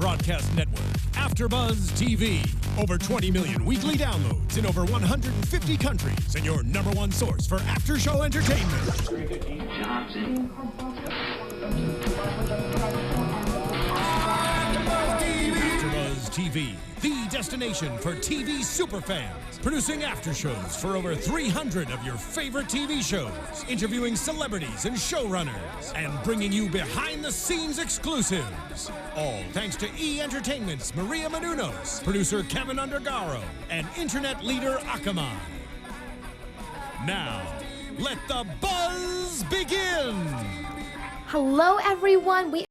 broadcast network, AFTERBUZZ TV. Over 20 million weekly downloads in over 150 countries, and your #1 source for after-show entertainment. AFTERBUZZ TV, the destination for TV superfans. Producing aftershows for over 300 of your favorite TV shows, interviewing celebrities and showrunners, and bringing you behind-the-scenes exclusives. All thanks to E! Entertainment's Maria Menounos, producer Kevin Undergaro, and internet leader Akamai. Now, let the buzz begin! Hello, everyone.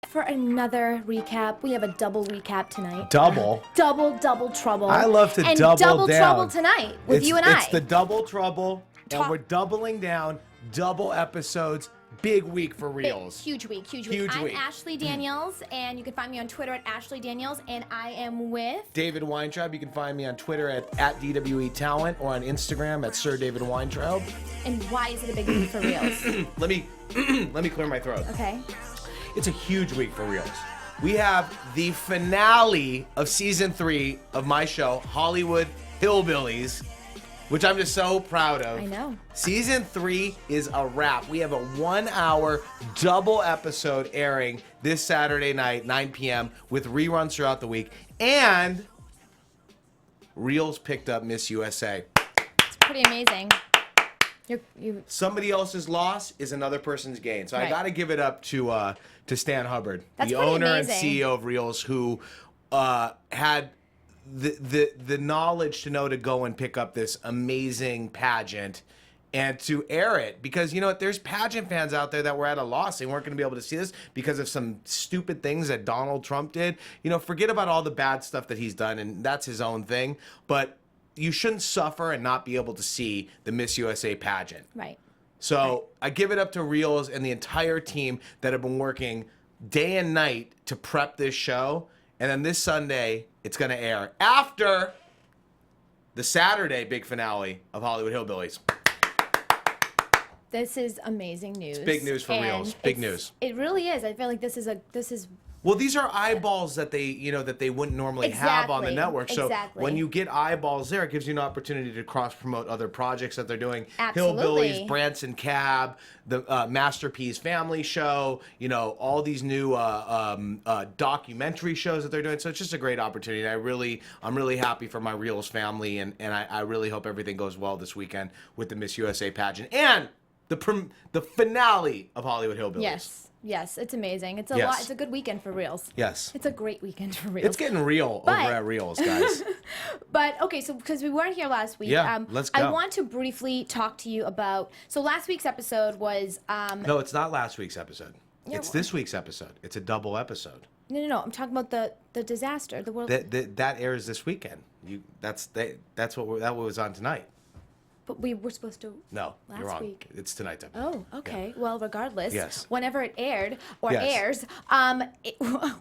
For another recap. We have a double recap tonight. Double? Double trouble. I love to and double double down. trouble tonight with you and I. It's the double trouble, and we're doubling down. Double episodes. Big week for reels. Huge week. Huge I'm week. Ashley Daniels, and you can find me on Twitter at Ashley Daniels, and I am with... David Weintraub. You can find me on Twitter at DWE Talent, or on Instagram at Sir David Weintraub. And why is it a big week for reels? Let me clear my throat. Okay. It's a huge week for reels. We have the finale of season 3 of my show, Hollywood Hillbillies, which I'm just so proud of. I know. Season 3 is a wrap. We have a 1-hour double episode airing this Saturday night, 9 p.m., with reruns throughout the week. And Reels picked up Miss USA. It's pretty amazing. Somebody else's loss is another person's gain. So I got to give it up to Stan Hubbard, the owner and CEO of Reels, who had the knowledge to know to go and pick up this amazing pageant and to air it. Because, you know what, there's pageant fans out there that were at a loss. They weren't going to be able to see this because of some stupid things that Donald Trump did. You know, forget about all the bad stuff that he's done, and that's his own thing. But you shouldn't suffer and not be able to see the Miss USA pageant. Right. So I give it up to Reels and the entire team that have been working day and night to prep this show. And then this Sunday, it's going to air after the Saturday big finale of Hollywood Hillbillies. This is amazing news. It's big news for Reels. Big news. It really is. I feel like this is Well, these are eyeballs that they wouldn't normally have on the network. So when you get eyeballs there, it gives you an opportunity to cross-promote other projects that they're doing. Absolutely. Hillbillies, Branson Cab, the Masterpiece Family Show, you know, all these new documentary shows that they're doing. So it's just a great opportunity. I'm really happy for my Reels family, and I really hope everything goes well this weekend with the Miss USA pageant and the finale of Hollywood Hillbillies. Yes, it's amazing. It's a lot. It's a good weekend for Reels. Yes. It's a great weekend for Reels. It's getting real over at Reels, guys. But, okay, so because we weren't here last week, let's go. I want to briefly talk to you about, so last week's episode was... No, it's not last week's episode. It's this week's episode. It's a double episode. No. I'm talking about the disaster, the world... That airs this weekend. That's what was on tonight. But we were supposed to No, last you're wrong. week. It's tonight's episode. Oh, okay. Yeah. Well, regardless, whenever it aired or airs,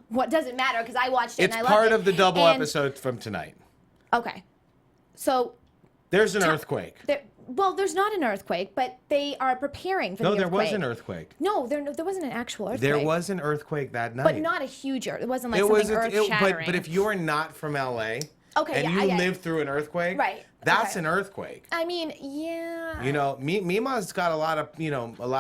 what does it matter? Because I watched it and I loved it. It's part of the double episode from tonight. Okay. So... There's an earthquake. Well, there's not an earthquake, but they are preparing for the earthquake. No, there was an earthquake. No, there wasn't an actual earthquake. There was an earthquake that night. But not a huge earthquake. It wasn't like something earth-shattering. But if you're not from LA and you lived through an earthquake, that's an earthquake. I mean, yeah. You know, Mima's got a lot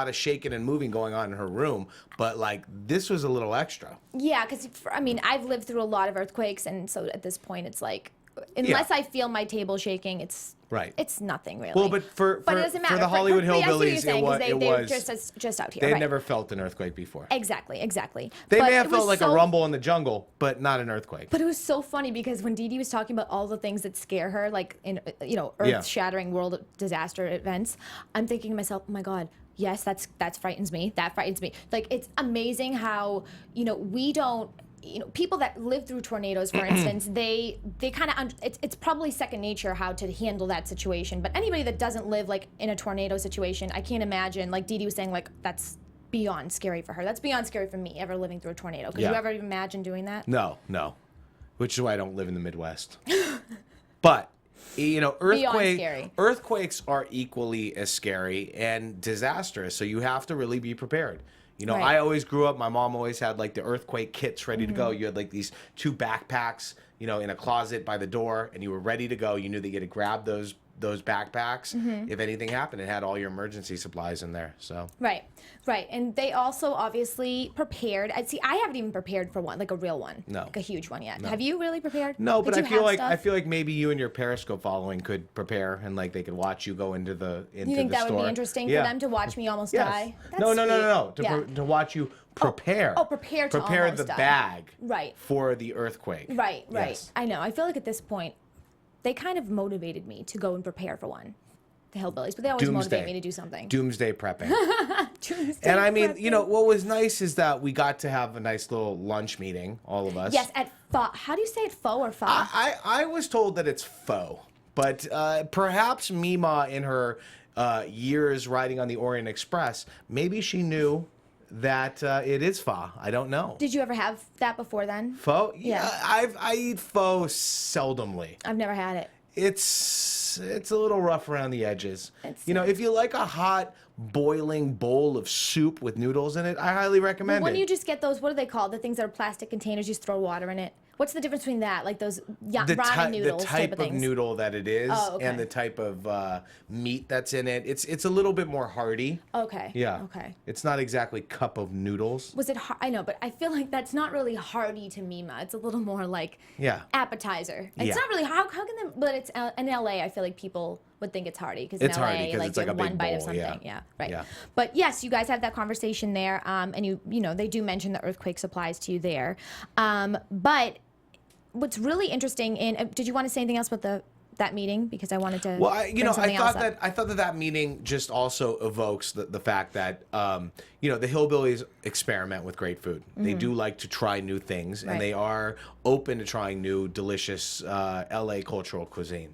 of shaking and moving going on in her room, but like this was a little extra. Yeah, because I mean, I've lived through a lot of earthquakes, and so at this point, it's like, unless I feel my table shaking, it's nothing really. Well, but it doesn't matter. For the Hollywood Hillbillies, it was just out here. They never felt an earthquake before. Exactly. They may have felt like a rumble in the jungle, but not an earthquake. But it was so funny because when Dede was talking about all the things that scare her, like in earth-shattering world disaster events, I'm thinking to myself, oh my God. Yes, that frightens me. That frightens me. Like, it's amazing how, we don't, people that live through tornadoes, for instance, they kind of, it's probably second nature how to handle that situation. But anybody that doesn't live, like, in a tornado situation, I can't imagine, like Dede was saying, like, that's beyond scary for her. That's beyond scary for me, ever living through a tornado. Could you ever imagine doing that? No. Which is why I don't live in the Midwest. But... earthquakes are equally as scary and disastrous, so you have to really be prepared. You know, I always grew up, my mom always had like the earthquake kits ready to go. You had like these 2 backpacks, you know, in a closet by the door, and you were ready to go. You knew that you had to grab those backpacks. If anything happened, it had all your emergency supplies in there. So right. And they also obviously prepared. I haven't even prepared for one, like a real one, like a huge one yet. Have you really prepared? No, but I feel like maybe you and your Periscope following could prepare, and like they could watch you go into the store. You think that would be interesting for them to watch me almost die? That's No. sweet. To watch you prepare. Prepare to prepare almost the die. bag. Right. For the earthquake. Right. Yes. I know. I feel like at this point, they kind of motivated me to go and prepare for one. The Hillbillies, but they always motivate me to do something. Doomsday prepping. And I mean, you know, what was nice is that we got to have a nice little lunch meeting, all of us. Yes, at pho. How do you say it, pho or pho? I was told that it's pho, but perhaps Mima, in her years riding on the Orient Express, maybe she knew that it is pho. I don't know. Did you ever have that before then? Pho? Yeah. I eat pho seldomly. I've never had it. It's a little rough around the edges. You know, if you like a hot, boiling bowl of soup with noodles in it, I highly recommend it. When you just get those, what are they called? The things that are plastic containers, you just throw water in it. What's the difference between that, like those ramen noodles? The type of of noodle that it is, and the type of meat that's in it. It's a little bit more hearty. Okay. Yeah. Okay. It's not exactly cup of noodles. Was it? I know, but I feel like that's not really hearty to Mima. It's a little more like appetizer. It's not really. How can they? But it's in LA. I feel like people would think it's hearty because in LA, like you have one bite of something. Yeah. Right. Yeah. But yes, you guys had that conversation there, and you know they do mention the earthquake supplies to you there, but. What's really interesting did you want to say anything else about that meeting? Because I wanted to. Well, I thought that meeting just also evokes the fact that you know, the Hillbillies experiment with great food. They do like to try new things, and they are open to trying new delicious LA cultural cuisine.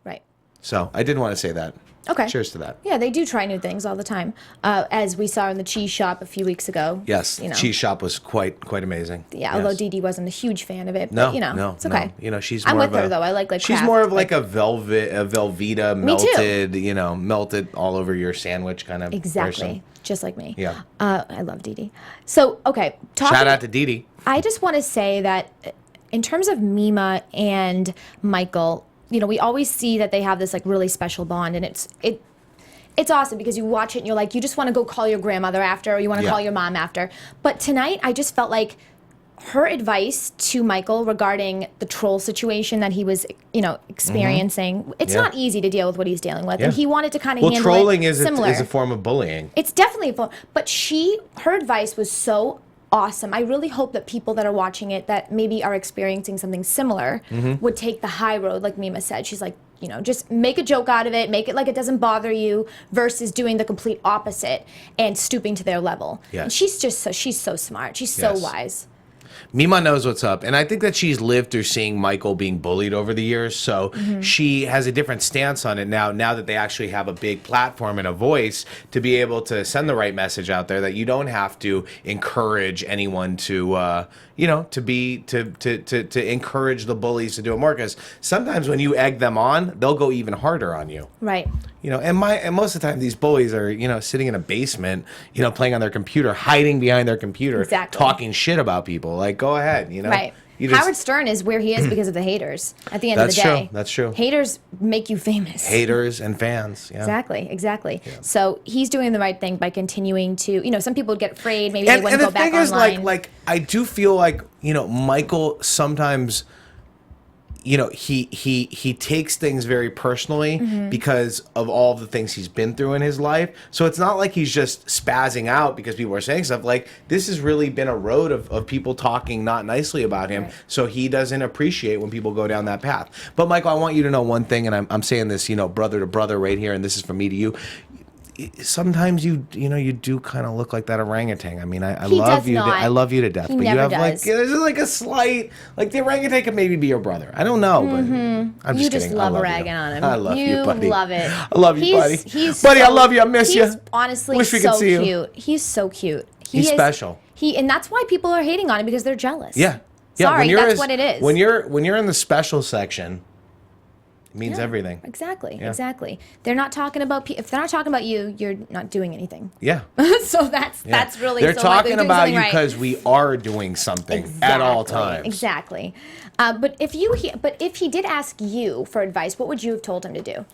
Right. So I did want to say that. Okay. Cheers to that. Yeah, they do try new things all the time, as we saw in the cheese shop a few weeks ago. Yes, the cheese shop was quite amazing. Yeah, although Dede wasn't a huge fan of it, but it's okay. No. You know, she's. I'm more with her though. I like. She's craft, more of like a Velveeta melted, you know, melted all over your sandwich kind of. Exactly, person. Just like me. Yeah. I love Dede. So okay, shout out to Dede. I just want to say that, in terms of Mima and Michael. You know, we always see that they have this like really special bond, and it's awesome because you watch it and you're like, you just want to go call your grandmother after, or you want to call your mom after. But tonight, I just felt like her advice to Michael regarding the troll situation that he was, you know, experiencing. It's not easy to deal with what he's dealing with, and he wanted to kind of handle trolling it similar. is a form of bullying. It's definitely a form, but her advice was so awesome. I really hope that people that are watching it that maybe are experiencing something similar would take the high road, like Mima said. She's like, you know, just make a joke out of it, make it like it doesn't bother you, versus doing the complete opposite and stooping to their level. Yeah. And she's so smart. She's so wise. Mima knows what's up, and I think that she's lived through seeing Michael being bullied over the years, so she has a different stance on it now that they actually have a big platform and a voice to be able to send the right message out there, that you don't have to encourage anyone to you know, to encourage the bullies to do it more, because sometimes when you egg them on, they'll go even harder on you. Right. You know, and most of the time these bullies are, you know, sitting in a basement, you know, playing on their computer, hiding behind their computer, talking shit about people. Like, go ahead, you know. Right. Howard Stern is where he is because of the haters. At the end of the day, that's true. Haters make you famous. Haters and fans. Yeah. Exactly. Yeah. So he's doing the right thing by continuing to. You know, some people would get afraid. Maybe they wouldn't go back online. And the thing is, like I do feel like, you know, Michael sometimes, you know, he takes things very personally because of all the things he's been through in his life. So it's not like he's just spazzing out because people are saying stuff. Like, this has really been a road of people talking not nicely about him. Right. So he doesn't appreciate when people go down that path. But Michael, I want you to know one thing, and I'm saying this, you know, brother to brother right here, and this is from me to you. Sometimes you do kind of look like that orangutan. I mean, I love you. I love you to death. But you have like there's like a slight, like the orangutan could maybe be your brother. I don't know, but I'm just kidding. You just love ragging on him. I love you, buddy. You love it. I love you, buddy. Buddy, I love you. I miss you. He's honestly Wish we could see cute. You. He's so cute. He's special. And that's why people are hating on him, because they're jealous. Yeah. Sorry, that's what it is. When you're in the special section, It means everything. Exactly. Yeah. Exactly. They're not talking about if they're not talking about you, you're not doing anything. Yeah. So that's really. They're talking about you because we are doing something at all times. Exactly. But if he did ask you for advice, what would you have told him to do?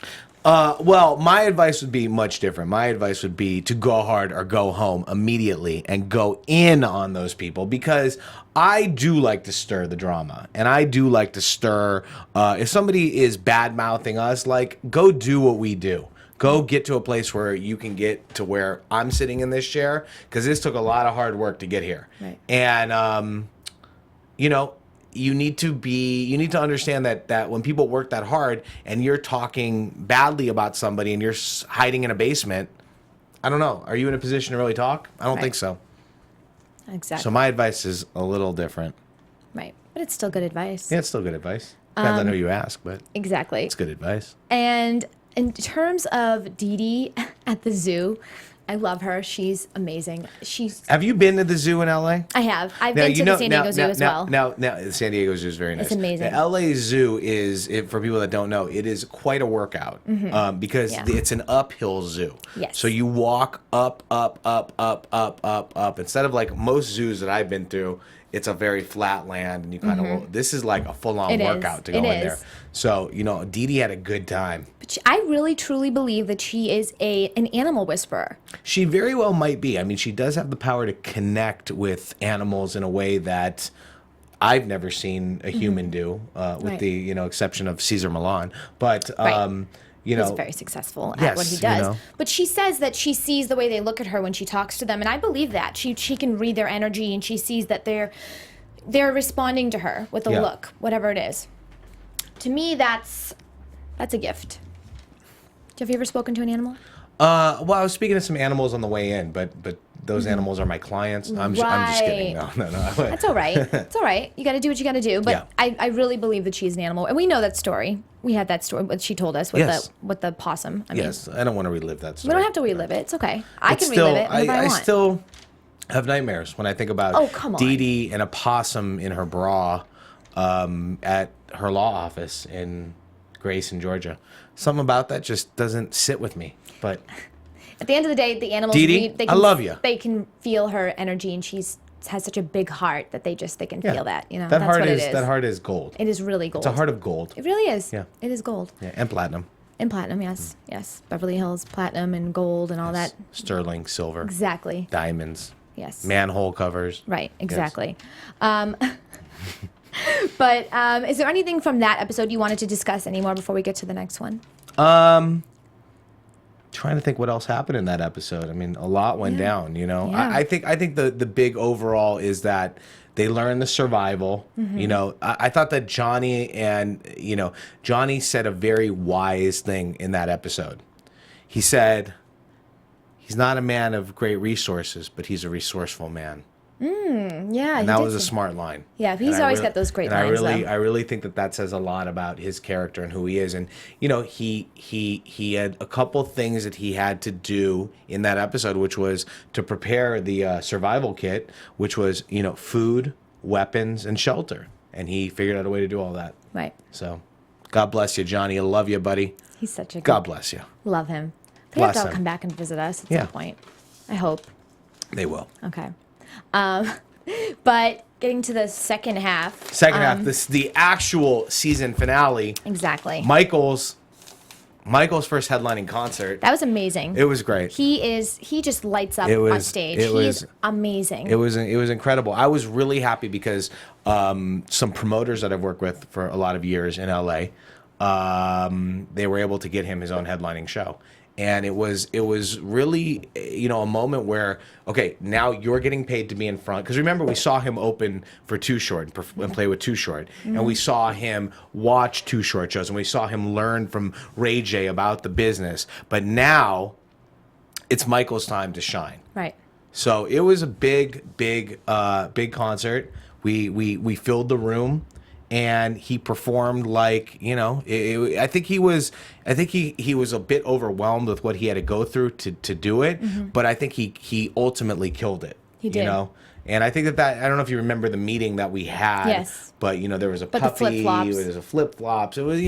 Well, my advice would be much different. My advice would be to go hard or go home immediately and go in on those people, because I do like to stir the drama, and I do like to stir. If somebody is bad mouthing us, like, go do what we do. Go get to a place where you can get to where I'm sitting in this chair, because this took a lot of hard work to get here. Right. And you know, you need to understand that when people work that hard and you're talking badly about somebody and you're hiding in a basement, I don't know. Are you in a position to really talk? I don't think so. Exactly. So my advice is a little different. Right. But it's still good advice. Yeah, it's still good advice. Depends on who you ask, but exactly. It's good advice. And in terms of Dede at the zoo, I love her. She's amazing. Have you been to the zoo in LA? I have. I've been to the San Diego Zoo as well. Now, the San Diego Zoo is very nice. It's amazing. The LA Zoo is, for people that don't know, it is quite a workout because it's an uphill zoo. Yes. So you walk up, instead of like most zoos that I've been through. It's a very flat land, and you kind of. This is like a full-on workout to go in there. So Dede had a good time. But I really truly believe that she is an animal whisperer. She very well might be. I mean, she does have the power to connect with animals in a way that I've never seen a human do, with the exception of Cesar Millan. But he's very successful at what he does. But she says that she sees the way they look at her when she talks to them, and I believe that. She can read their energy, and she sees that they're responding to her with a look, whatever it is. To me, that's a gift. Have you ever spoken to an animal? Well, I was speaking to some animals on the way in, but those animals are my clients. I'm just kidding. No. That's all right. It's all right. You got to do what you got to do. But I really believe that she's an animal, and we know that story. We had that story, what she told us with the possum. I mean, I don't want to relive that story. We don't have to relive it. It's okay. I can relive it whenever I want. I still have nightmares when I think about Dede and a possum in her bra at her law office in Grayson, Georgia. Something about that just doesn't sit with me. But at the end of the day, the animals Dede, I love you. They can feel her energy, and has such a big heart that they can feel that. That heart is that heart is gold. It is really gold. It's a heart of gold. It really is. Yeah. It is gold. Yeah, and platinum. And platinum, yes. Yes. Beverly Hills platinum and gold and all that. Sterling silver. Exactly. Diamonds. Yes. Manhole covers. Right. Exactly. Yes. But is there anything from that episode you wanted to discuss anymore before we get to the next one? Trying to think what else happened in that episode. I mean, a lot went down, Yeah. I think the big overall is that they learned the survival. I thought that Johnny said a very wise thing in that episode. He said, he's not a man of great resources, but he's a resourceful man. Yeah, and that was a smart line. Yeah, he's always got those great lines. I really think that says a lot about his character and who he is. And he had a couple things that he had to do in that episode, which was to prepare the survival kit, which was food, weapons, and shelter. And he figured out a way to do all that. Right. So, God bless you, Johnny. I love you, buddy. He's such a God bless you. Love him. They have to come back and visit us at some point. I hope. They will. Okay. But getting to the second half. This is the actual season finale. Exactly. Michael's first headlining concert. That was amazing. It was great. He just lights up on stage. He's amazing. It was incredible. I was really happy because some promoters that I've worked with for a lot of years in LA, they were able to get him his own headlining show. And it was really, a moment where, okay, now you're getting paid to be in front. Because remember, we saw him open for Too Short and play with Too Short. And we saw him watch Too Short shows. And we saw him learn from Ray J about the business. But now it's Michael's time to shine. Right. So it was a big concert. We filled the room. And he performed like, I think he was a bit overwhelmed with what he had to go through to do it. But I think he ultimately killed it. He did. And I think that I don't know if you remember the meeting that we had. Yes. But, there was a puppy. The flip-flops. There was a flip-flops. It was,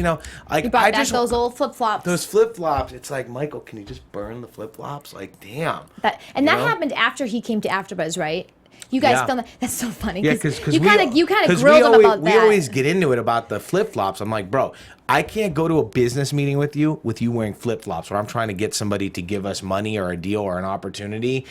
like, you brought back those old flip-flops. Those flip-flops. It's like, Michael, can you just burn the flip-flops? Like, damn. That happened after he came to AfterBuzz, right? You guys filmed that. That's so funny. Yeah, because you kind of grilled him about that. We always get into it about the flip-flops. I'm like, bro, I can't go to a business meeting with you wearing flip-flops where I'm trying to get somebody to give us money or a deal or an opportunity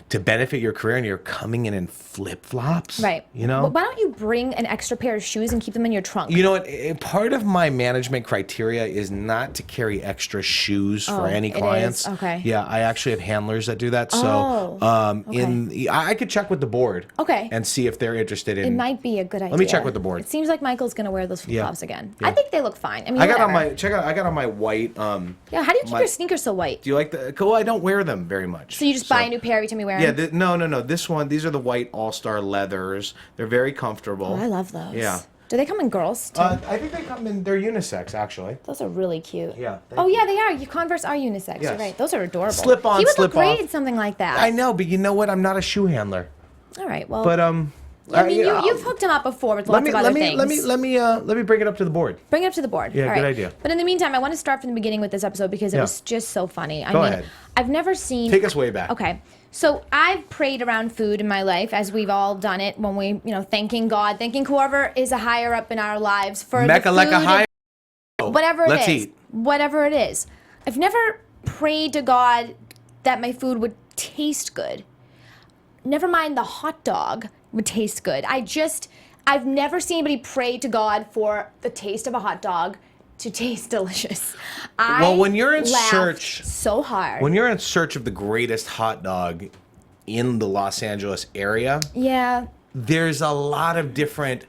to benefit your career, and you're coming in flip-flops. Right. Well, why don't you bring an extra pair of shoes and keep them in your trunk? You know what? Part of my management criteria is not to carry extra shoes for any clients. Okay. Yeah, I actually have handlers that do that. So, I could check with the board. Okay. And see if they're interested in. It might be a good idea. Let me check with the board. It seems like Michael's gonna wear those flip-flops again. Yeah. I think they look fine. I mean, I got on my white. Yeah. How do you keep your sneakers so white? Do you like the? Well, I don't wear them very much. So you just buy a new pair every time you wear them? Yeah. No. These are the white All-Star leathers. They're very comfortable. Oh, I love those. Yeah. Do they come in girls too? I think they come in. They're unisex, actually. Those are really cute. Yeah. Yeah, they are. Your Converse are unisex. Yes. You're right. Those are adorable. Slip on, he would slip look great off. in something like that. I know, but you know what? I'm not a shoe handler. All right. Well. But I mean, you've hooked him up before with lots of other things. Let me bring it up to the board. Bring it up to the board. Yeah, all good right. idea. But in the meantime, I want to start from the beginning with this episode because it was just so funny. Go ahead. I've never seen. Take us way back. Okay. So I've prayed around food in my life, as we've all done it when we, thanking God, thanking whoever is a higher up in our lives for the food, high. Whatever it Let's is. eat. Whatever it is. I've never prayed to God that my food would taste good. Never mind the hot dog would taste good. I've never seen anybody pray to God for the taste of a hot dog to taste delicious. When you're in search so hard. When you're in search of the greatest hot dog in the Los Angeles area, there's a lot of different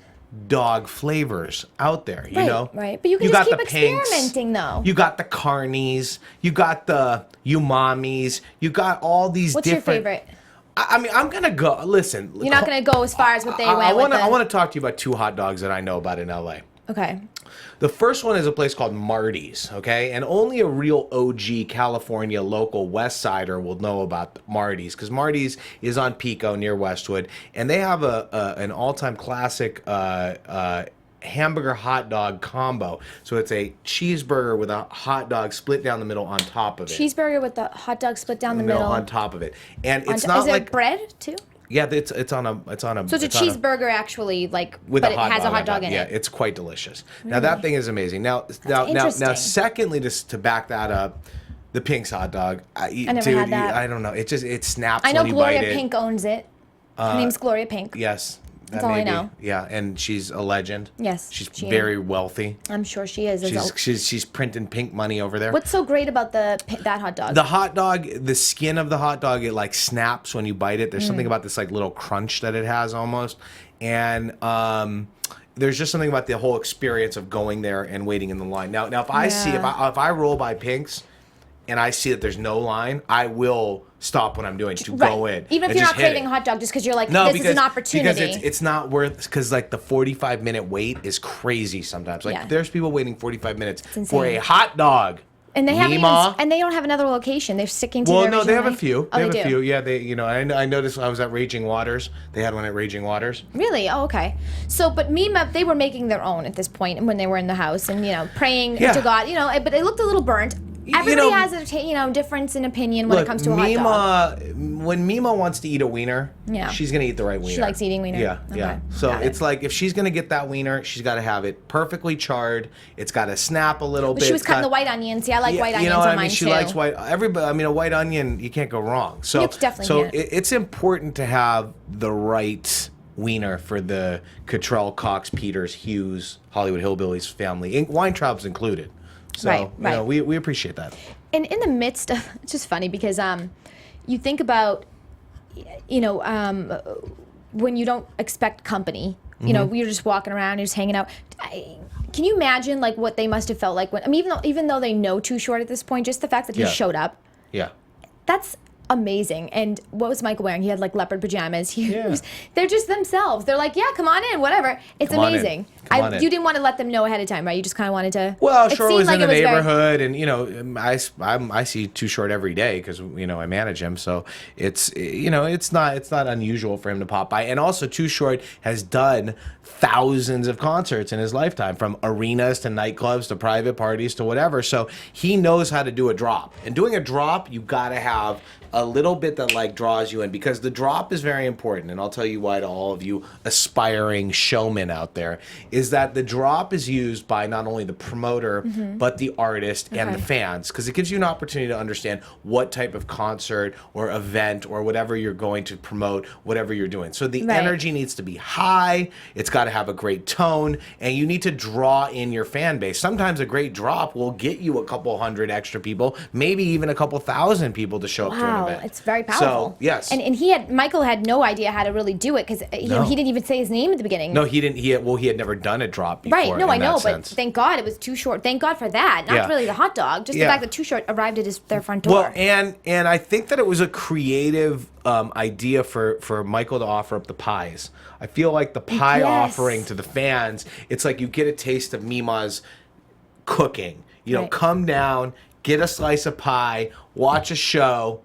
dog flavors out there, you know? Right, but you can just keep experimenting, though. You got the carnies, you got the umamis, you got all these What's different... your favorite? I mean, I'm going to go... Listen. You're not going to go as far as what they went with. I want to talk to you about two hot dogs that I know about in L.A. Okay. The first one is a place called Martys, okay? And only a real OG California local West Sider will know about Martys, because Martys is on Pico near Westwood, and they have an all-time classic hamburger hot dog combo. So it's a cheeseburger with a hot dog split down the middle on top of it. Cheeseburger with the hot dog split down the middle on top of it. And it's not like... Is it bread, too? Yeah, it's on a. So it's a cheeseburger, actually, but it has a hot dog in it. Yeah, it's quite delicious. Really? Now that thing is amazing. Now, secondly, just to back that up, the Pink's hot dog. I never had that. I don't know. It snaps. I know when you Gloria bite it. Pink owns it. Her name's Gloria Pink. Yes. That's all I know. Yeah, and she's a legend. Yes, she's very wealthy. I'm sure she is. She's printing pink money over there. What's so great about that hot dog? The hot dog, the skin of the hot dog, it like snaps when you bite it. There's something about this like little crunch that it has almost, and there's just something about the whole experience of going there and waiting in the line. Now if I roll by Pink's and I see that there's no line, I will stop what I'm doing to go in. Even if you're not craving a hot dog, just because you're like, this is an opportunity. Because it's not worth, because like the 45-minute wait is crazy sometimes. Like there's people waiting 45 minutes for a hot dog. And they and they don't have another location. They're sticking to their original they have a few. Oh, they have a few. Yeah, I noticed I was at Raging Waters. They had one at Raging Waters. Really? Oh, okay. So, but Mima, they were making their own at this point when they were in the house and, praying to God, but they looked a little burnt. Everybody has a difference in opinion when it comes to a hot dog. When Mima wants to eat a wiener, she's gonna eat the right wiener. She likes eating wiener. Yeah, yeah. So it's like if she's gonna get that wiener, she's got to have it perfectly charred. It's got to snap a little bit. She was cutting the white onions. Yeah, I like white onions on mine too. She likes white. Everybody, a white onion, you can't go wrong. So it's important to have the right wiener for the Cottrell, Cox, Peters, Hughes, Hollywood Hillbillies family, Weintraub's included. So, we appreciate that. And in the midst of, it's just funny because you think about, when you don't expect company, you're just walking around, you're just hanging out. Can you imagine like what they must have felt like when, even though they know Too Short at this point, just the fact that he showed up. Yeah. That's amazing. And what was Michael wearing? He had like leopard pajamas. They're just themselves. They're like, yeah, come on in, whatever. It's amazing. You didn't want to let them know ahead of time, right? You just kind of wanted to. Well, sure, it was in the neighborhood, and I see Too Short every day because I manage him, so it's it's not unusual for him to pop by, and also Too Short has done thousands of concerts in his lifetime, from arenas to nightclubs to private parties to whatever. So he knows how to do a drop, and doing a drop, you got to have a little bit that like draws you in, because the drop is very important, and I'll tell you why to all of you aspiring showmen out there, is that the drop is used by not only the promoter but the artist and the fans, because it gives you an opportunity to understand what type of concert or event or whatever you're going to promote, whatever you're doing. So the energy needs to be high, it's got to have a great tone, and you need to draw in your fan base. Sometimes a great drop will get you a couple hundred extra people, maybe even a couple thousand people to show up to an event. It's very powerful. So, yes. And Michael had no idea how to really do it, because he didn't even say his name at the beginning. No, he didn't. He had never done a drop before. Right. No, I know, but thank God it was Too Short. Thank God for that. Not really the hot dog, just the fact that Too Short arrived at their front door. Well, and I think that it was a creative idea for Michael to offer up the pies. I feel like the pie offering to the fans, it's like you get a taste of Mima's cooking. Come down, get a slice of pie, watch a show.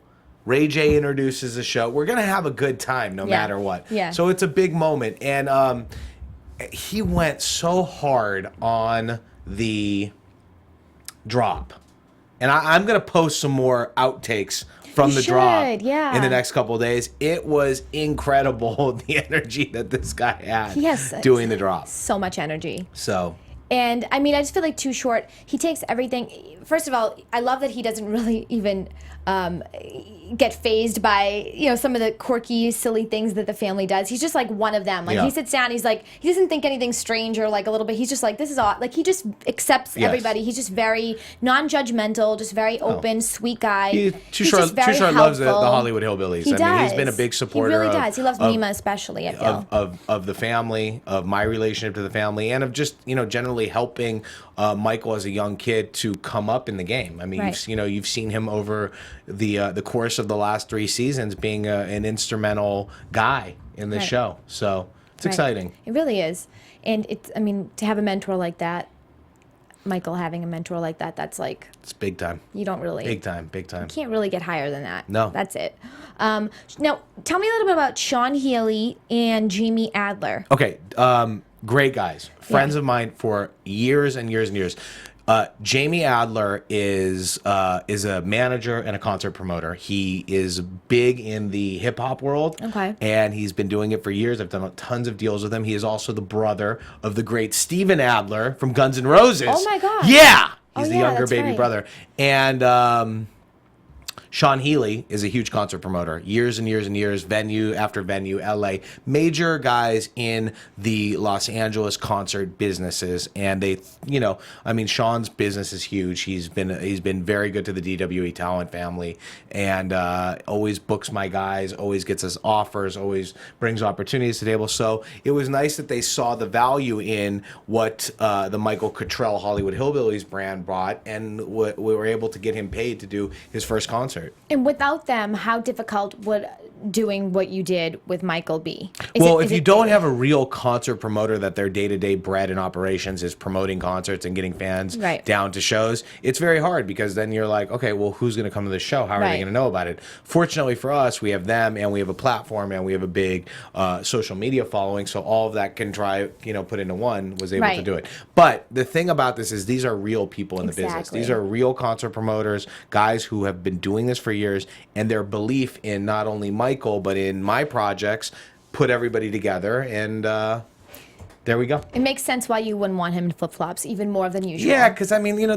Ray J introduces the show. We're going to have a good time no matter what. Yeah. So it's a big moment. And he went so hard on the drop. And I'm going to post some more outtakes from the drop in the next couple of days. It was incredible, the energy that this guy had doing the drop. So much energy. So. And I mean, I just feel like Too Short, he takes everything. First of all, I love that he doesn't really even get phased by some of the quirky, silly things that the family does. He's just like one of them. Like he sits down, he's like, he doesn't think anything strange or like a little bit. He's just like, this is all. Like he just accepts everybody. He's just very non-judgmental, just very open, sweet guy. Too Short loves the Hollywood Hillbillies. He does. He's been a big supporter. He really does. He loves Mima especially. I feel of the family, of my relationship to the family, and of just generally helping Michael as a young kid to come up in the game. I mean, you've seen him over the course of the last 3 seasons being an instrumental guy in this show. So it's exciting. It really is. And to have a mentor like that, Michael having a mentor like that, that's like, it's big time. You don't really big time. You can't really get higher than that. No, that's it. Now tell me a little bit about Sean Healey and Jamie Adler. Okay, great guys, friends of mine for years and years and years. Jamie Adler is a manager and a concert promoter. He is big in the hip hop world, and he's been doing it for years. I've done tons of deals with him. He is also the brother of the great Steven Adler from Guns N' Roses. Oh my God! Yeah, he's the younger baby brother, and Sean Healey is a huge concert promoter, years and years and years, venue after venue, LA, major guys in the Los Angeles concert businesses. And they, Sean's business is huge. He's been very good to the DWE talent family, and always books my guys, always gets us offers, always brings opportunities to the table. So it was nice that they saw the value in what the Michael Cottrell Hollywood Hillbillies brand brought, and we were able to get him paid to do his first concert. And without them, how difficult would doing what you did with Michael be? If you don't have a real concert promoter that their day-to-day bread and operations is promoting concerts and getting fans down to shows, it's very hard, because then you're like, okay, well, who's going to come to this show? How are they going to know about it? Fortunately for us, we have them, and we have a platform, and we have a big social media following, so all of that can put into one, was able to do it. But the thing about this is these are real people in the business. These are real concert promoters, guys who have been doing this for years, and their belief in not only Michael but in my projects put everybody together, and there we go. It makes sense why you wouldn't want him in flip-flops even more than usual. Yeah, because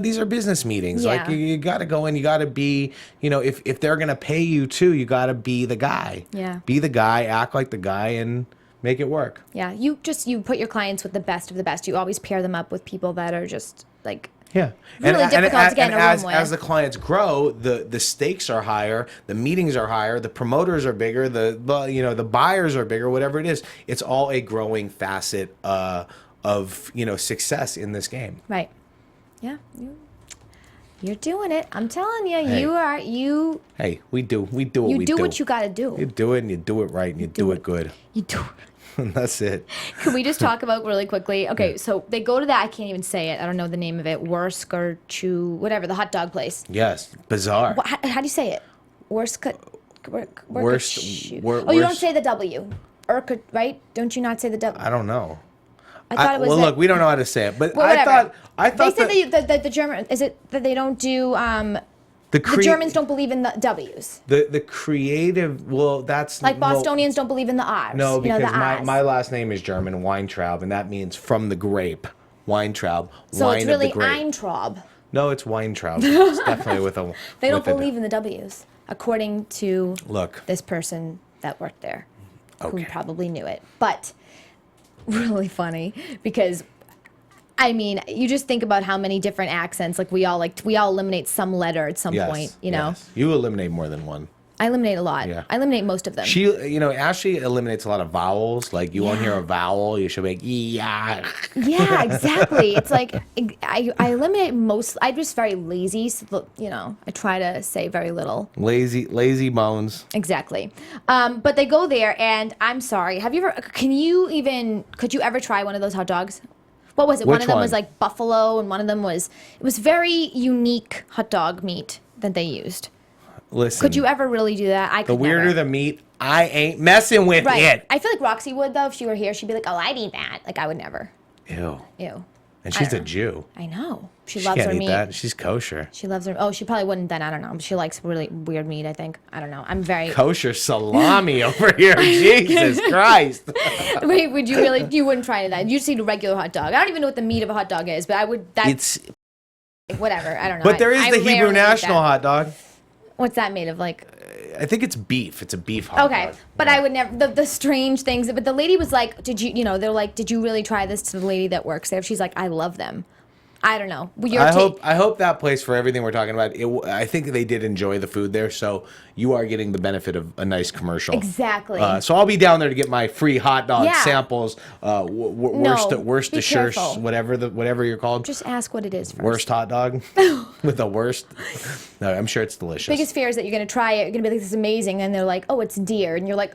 these are business meetings. Like you got to go in, you got to be, if they're gonna pay you too, you got to be the guy. Yeah. Be the guy, act like the guy, and make it work. Yeah, you put your clients with the best of the best. You always pair them up with people that are just like. Yeah, really difficult to get in a room with. As the clients grow, the stakes are higher, the meetings are higher, the promoters are bigger, the buyers are bigger, whatever it is. It's all a growing facet of success in this game. Right. Yeah. You're doing it. I'm telling you, you. Hey, we do what we do. You do what you got to do. You do it, and you do it right, and you do it good. You do. That's it. Can we just talk about really quickly? Okay, so they go to that. I can't even say it. I don't know the name of it. Worsk whatever, the hot dog place. Yes, bizarre. How do you say it? Worst. Oh, you don't say the W. Right? Don't you not say the W? I don't know. I thought it was. Well, look, we don't know how to say it, but well, I thought they said that the German is it that they don't do. The Germans don't believe in the W's. The creative, well, that's like Bostonians don't believe in the R's. No, because my last name is German, Weintraub, and that means from the grape. Weintraub. So wine it's really of the grape. Weintraub. No, it's Weintraub. It's definitely with a. They don't believe in the W's, according to look this person that worked there, who probably knew it. But really funny because. I mean, you just think about how many different accents. Like we all eliminate some letter at some point. You know, you eliminate more than one. I eliminate a lot. Yeah. I eliminate most of them. Ashley eliminates a lot of vowels. Like you won't hear a vowel, you should be like yeah. Yeah, exactly. It's like I eliminate most. I'm just very lazy. So, I try to say very little. Lazy bones. Exactly. But they go there, and I'm sorry. Could you ever try one of those hot dogs? What was it? One of them was like buffalo, and one of them it was very unique hot dog meat that they used. Listen. Could you ever really do that? The weirder the meat, I ain't messing with it. I feel like Roxy would, though. If she were here, she'd be like, oh, I'd eat that. Like, I would never. Ew. Ew. And she's a Jew. I know. She loves her meat. She can't eat that. She's kosher. She loves her. Oh, she probably wouldn't then. I don't know. She likes really weird meat, I think. I don't know. I'm very. Kosher salami over here. Jesus Christ. Wait, you wouldn't try that. You'd just eat a regular hot dog. I don't even know what the meat of a hot dog is, but I would. It's. Whatever. I don't know. But there is the Hebrew National hot dog. What's that made of? Like. I think it's beef. It's a beef hot dog. Okay, but I would never. The strange things. But the lady was like, they're like, did you really try this to the lady that works there? She's like, I love them. I don't know. I hope that place, for everything we're talking about, I think they did enjoy the food there, so you are getting the benefit of a nice commercial. Exactly. So I'll be down there to get my free hot dog samples, Worcestershire, whatever you're called. Just ask what it is first. Worst hot dog with the worst. No, I'm sure it's delicious. Biggest fear is that you're going to try it, you're going to be like, this is amazing, and they're like, oh, it's deer, and you're like,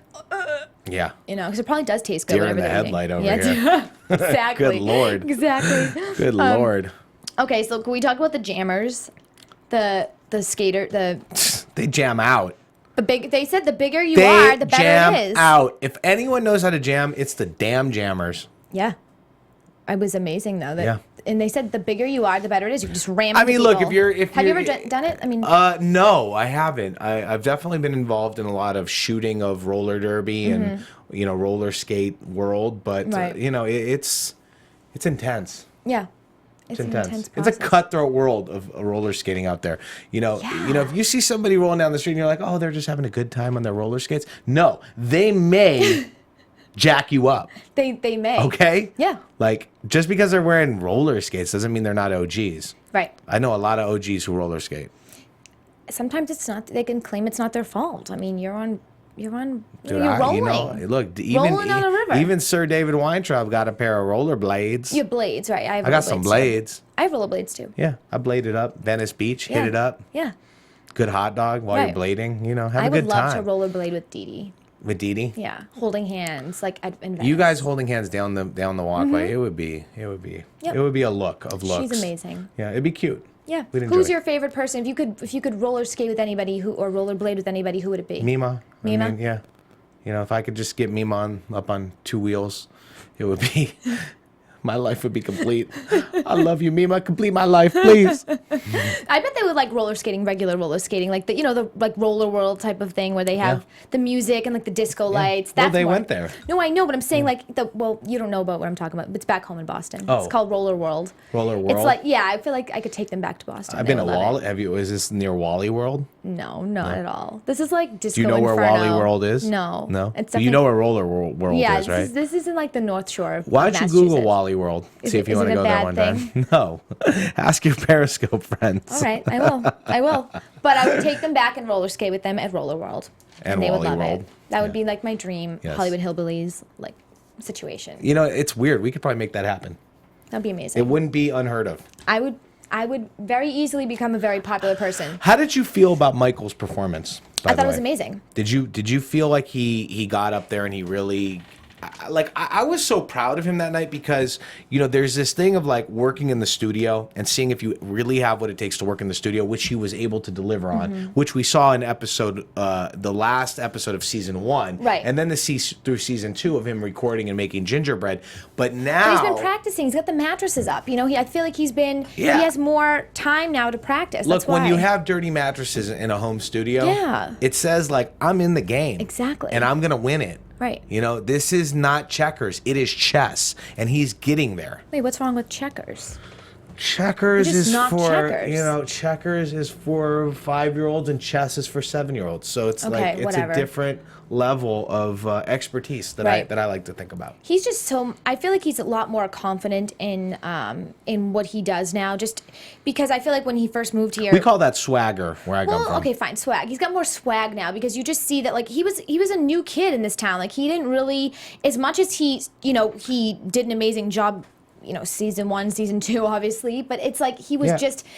yeah. Because it probably does taste good. Deer in the headlight over here. Exactly. Good Lord. Exactly. Good Lord. Okay, so can we talk about the jammers? The skater, They jam out. They said the bigger you are, the better it is. Out. If anyone knows how to jam, it's the damn jammers. Yeah. It was amazing though. Yeah. And they said the bigger you are, the better it is. You can just ram. I mean, look, have you ever done it? I mean, no, I haven't. I've definitely been involved in a lot of shooting of roller derby and roller skate world, but it's intense. Yeah. It's intense. It's a cutthroat world of roller skating out there. If you see somebody rolling down the street and you're like, oh, they're just having a good time on their roller skates. No, they may jack you up. They may. Okay? Yeah. Like, just because they're wearing roller skates doesn't mean they're not OGs. Right. I know a lot of OGs who roller skate. Sometimes it's not. They can claim it's not their fault. I mean, you're rolling. Look, rolling on a river. Even Sir David Weintraub got a pair of roller blades. You have blades, right? I got some blades. Too. I have roller blades too. Yeah, I bladed up Venice Beach, hit it up. Yeah. Good hot dog while you're blading. Have a good time. I would love to rollerblade with Dede. With Dede? Yeah, holding hands like at Venice. You guys holding hands down the walkway. It would be a look of looks. She's amazing. Yeah, it'd be cute. Yeah. Who's your favorite person? If you could roller skate with anybody or rollerblade with anybody, who would it be? Mima. Mima? I mean, yeah. If I could just get Mima up on two wheels, it would be, my life would be complete. I love you, Mima. Complete my life, please. I bet they would like regular roller skating, like the like Roller World type of thing where they have the music and like the disco lights. Well, they went there. No, I know, but I'm saying you don't know about what I'm talking about. It's back home in Boston. Oh. It's called Roller World. Roller World? It's like, I feel like I could take them back to Boston. I've been to Walley. Is this near Walley World? No, not at all. This is like disco. Do you know where Walley World is? No. No? You know where Roller World is, right? This is in like the North Shore of Why don't you Google Walley World? See if you want to go there one time. No. Ask your Periscope friends. All right, I will. But I would take them back and roller skate with them at Roller World. And they Walley would love World. it. That would be like my dream Hollywood Hillbillies like situation. It's weird. We could probably make that happen. That'd be amazing. It wouldn't be unheard of. I would very easily become a very popular person. How did you feel about Michael's performance? I thought it was amazing. Did you feel like he got up there and he really I was so proud of him that night because, you know, there's this thing of like working in the studio and seeing if you really have what it takes to work in the studio, which he was able to deliver on, which we saw in the last episode of season 1. Right. And then through season 2 of him recording and making gingerbread. But now. But he's been practicing. He's got the mattresses up. You know, I feel like he has more time now to practice. Look, when you have dirty mattresses in a home studio, it says like, I'm in the game. Exactly. And I'm going to win it. Right. You know, this is not checkers. It is chess. And he's getting there. Wait, what's wrong with checkers? Checkers is for, you know, checkers is for 5-year-olds and chess is for 7-year-olds. So it's like, it's a different level of expertise that I like to think about. He's just I feel like he's a lot more confident in what he does now, just because I feel like when he first moved here. We call that swagger where I come from. Okay, fine, swag. He's got more swag now because you just see that like he was a new kid in this town. Like he didn't really, as much as he did an amazing job, season 1, season 2, obviously, but it's like he was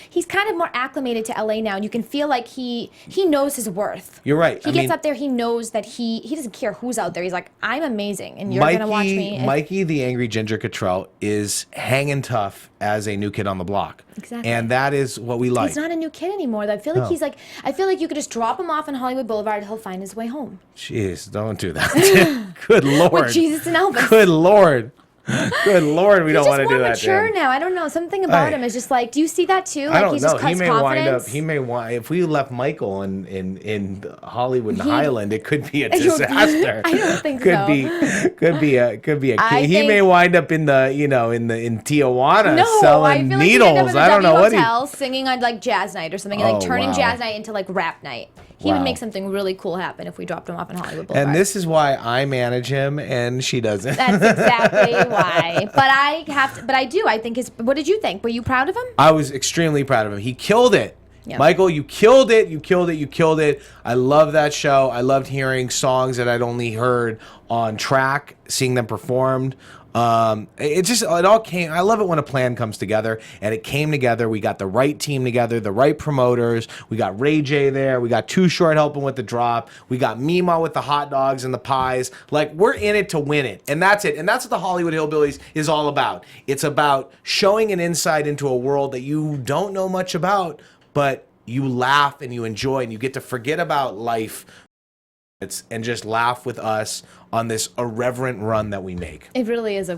he's kind of more acclimated to LA now, and you can feel like he knows his worth. You're right. He gets up there, he knows that he doesn't care who's out there. He's like, I'm amazing, and you're gonna watch me. Mikey, the angry Ginger Cottrell, is hanging tough as a new kid on the block. Exactly. And that is what we like. He's not a new kid anymore. I feel like I feel like you could just drop him off on Hollywood Boulevard, he'll find his way home. Jeez, don't do that. Good Lord. With Jesus and Elvis. Good Lord. Good Lord, we don't want to do that. He's just more mature now. I don't know. Something about him is just like. Do you see that too? Like I don't he's know. Just confidence? He may wind. If we left Michael in Hollywood and Highland, it could be a disaster. I don't think so. Could be a. He may wind up in in Tijuana selling needles. I don't know what hotel singing on like jazz night or something, like turning jazz night into like rap night. He would make something really cool happen if we dropped him off in Hollywood Boulevard. And this is why I manage him and she doesn't. That's exactly why. But I do. I think what did you think? Were you proud of him? I was extremely proud of him. He killed it. Yep. Michael, you killed it. You killed it. You killed it. I love that show. I loved hearing songs that I'd only heard on track, seeing them performed. It all came. I love it when a plan comes together, and it came together. We got the right team together, the right promoters. We got Ray J there. We got Too Short helping with the drop. We got Mima with the hot dogs and the pies. Like, we're in it to win it, and that's it. And that's what the Hollywood Hillbillies is all about. It's about showing an insight into a world that you don't know much about, but you laugh and you enjoy, and you get to forget about life and just laugh with us on this irreverent run that we make. It really is a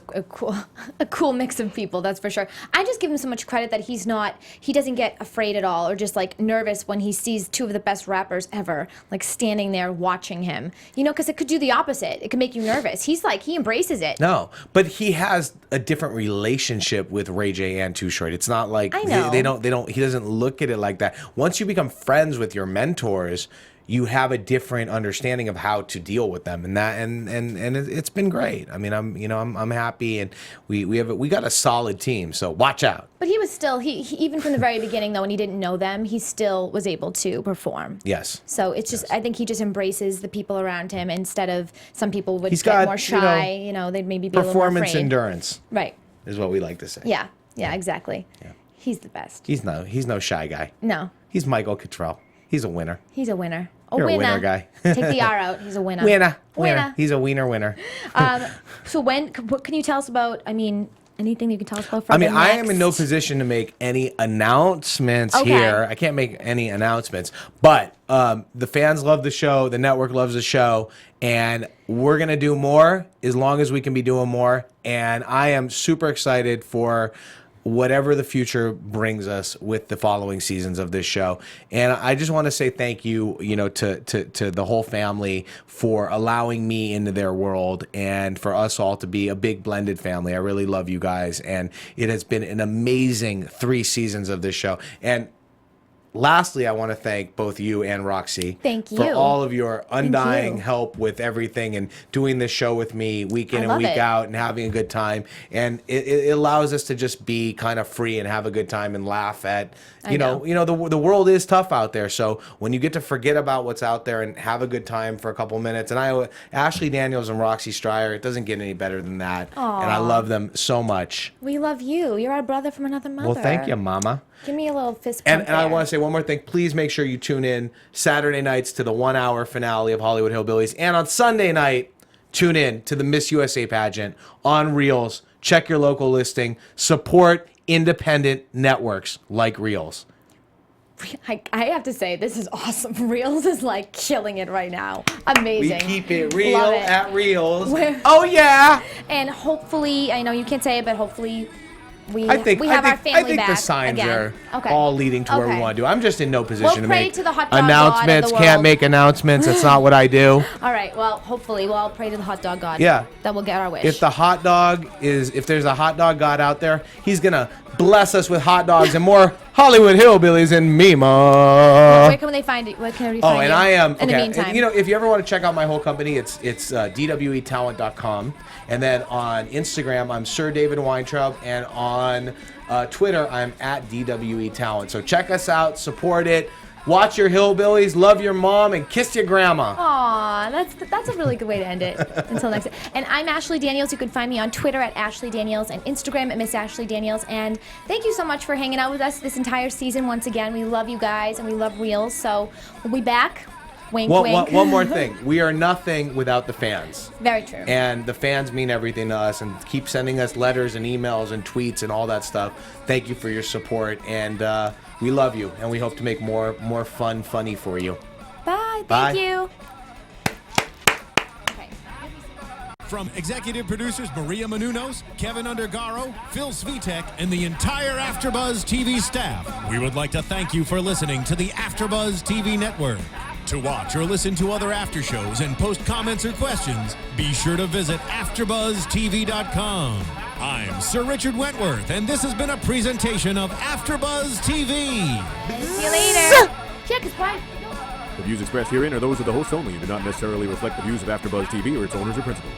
cool mix of people, that's for sure. I just give him so much credit that he doesn't get afraid at all or just like nervous when he sees 2 of the best rappers ever like standing there watching him. Because it could do the opposite. It could make you nervous. He embraces it. No, but he has a different relationship with Ray J and Too Short. It's not like he doesn't look at it like that. Once you become friends with your mentors, you have a different understanding of how to deal with them, and it's been great. I mean, I'm happy, and we got a solid team. So watch out. But he was still he even from the very beginning though, when he didn't know them, he still was able to perform. Yes. So it's just I think he just embraces the people around him instead of some people would get more shy. They'd maybe be a little more afraid. Performance endurance. Right. Is what we like to say. Yeah. Yeah. Exactly. Yeah. He's the best. He's no shy guy. No. He's Michael Cottrell. He's a winner. He's a winner. You're a winner guy. Take the R out. He's a winner. Winner. He's a winner. So what can you tell us about? I mean, anything you can tell us about? I am in no position to make any announcements here. I can't make any announcements, but the fans love the show. The network loves the show, and we're gonna do more as long as we can be doing more. And I am super excited for whatever the future brings us with the following seasons of this show. And I just want to say thank you, to the whole family for allowing me into their world and for us all to be a big blended family. I really love you guys. And it has been an amazing 3 seasons of this show. And lastly, I want to thank both you and Roxy for all of your undying help with everything and doing this show with me week in and week out and having a good time. And it allows us to just be kind of free and have a good time and laugh at, the world is tough out there. So when you get to forget about what's out there and have a good time for a couple minutes, and Ashley Daniels and Roxy Stryer, it doesn't get any better than that. Aww. And I love them so much. We love you. You're our brother from another mother. Well, thank you, Mama. Give me a little fist bump And I want to say one more thing. Please make sure you tune in Saturday nights to the 1-hour finale of Hollywood Hillbillies. And on Sunday night, tune in to the Miss USA pageant on Reels. Check your local listing. Support independent networks like Reels. I have to say, this is awesome. Reels is like killing it right now. Amazing. We keep it real at Reels. Oh, yeah. And hopefully, I know you can't say it, but hopefully we have our family back. I think the signs are all leading to where we want to do. I'm just in no position to make announcements. Can't make announcements. That's not what I do. All right. Well, hopefully we'll all pray to the hot dog god. Yeah. That we'll get our wish. If there's a hot dog god out there, he's going to bless us with hot dogs and more Hollywood Hillbillies and Mima. Where can they find it? Where can we find you? And I am. In the meantime. And, if you ever want to check out my whole company, it's dwetalent.com. And then on Instagram, I'm Sir David Weintraub. And on Twitter, I'm at dwetalent. So check us out, support it. Watch your Hillbillies, love your mom, and kiss your grandma. Aw, that's a really good way to end it. Until next time. And I'm Ashley Daniels. You can find me on Twitter at Ashley Daniels and Instagram at Miss Ashley Daniels. And thank you so much for hanging out with us this entire season. Once again, we love you guys and we love Reels. So we'll be back. Wink, wink. One more thing. We are nothing without the fans. Very true. And the fans mean everything to us, and keep sending us letters and emails and tweets and all that stuff. Thank you for your support, and we love you, and we hope to make more funny for you. Bye. Bye. Thank you. From executive producers Maria Menounos, Kevin Undergaro, Phil Svitek, and the entire AfterBuzz TV staff, we would like to thank you for listening to the AfterBuzz TV network. To watch or listen to other after shows and post comments or questions, be sure to visit AfterBuzzTV.com. I'm Sir Richard Wentworth, and this has been a presentation of AfterBuzz TV. See you later. Check his pipe. The views expressed herein are those of the hosts only and do not necessarily reflect the views of AfterBuzz TV or its owners or principals.